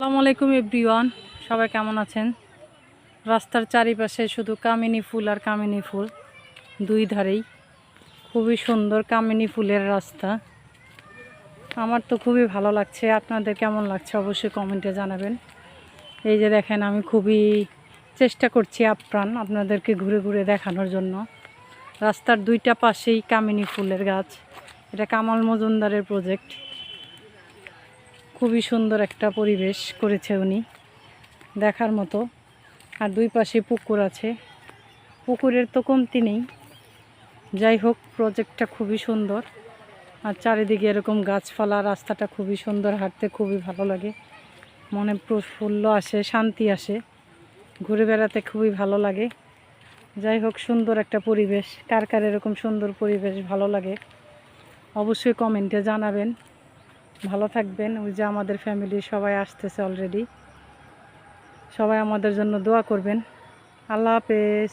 আসসালামু আলাইকুম এভরিওয়ান, সবাই কেমন আছেন? রাস্তার চারিপাশে শুধু কামিনী ফুল আর কামিনী ফুল, দুই ধারেই খুবই সুন্দর কামিনী ফুলের রাস্তা। আমার তো খুবই ভালো লাগছে, আপনাদের কেমন লাগছে অবশ্যই কমেন্টে জানাবেন। এই যে দেখেন, আমি খুবই চেষ্টা করছি আপ্রাণ আপনাদেরকে ঘুরে ঘুরে দেখানোর জন্য। রাস্তার দুইটা পাশেই কামিনী ফুলের গাছ। এটা কামাল মজুমদারের প্রজেক্ট। খুবই সুন্দর একটা পরিবেশ করেছে উনি, দেখার মতো। আর দুই পাশে পুকুর আছে, পুকুরের তো কমতি নেই। যাই হোক, প্রজেক্টটা খুবই সুন্দর। আর চারিদিকে এরকম গাছপালা, রাস্তাটা খুবই সুন্দর, হাঁটতে খুবই ভালো লাগে, মনে প্রফুল্ল আসে, শান্তি আসে, ঘুরে বেড়াতে খুবই ভালো লাগে। যাই হোক, সুন্দর একটা পরিবেশ। কার কার এরকম সুন্দর পরিবেশ ভালো লাগে অবশ্যই কমেন্টে জানাবেন। ভালো থাকবেন। ওই যে আমাদের ফ্যামিলির সবাই আসতেছে অলরেডি, সবাই আমাদের জন্য দোয়া করবেন। আল্লাহ হাফেজ।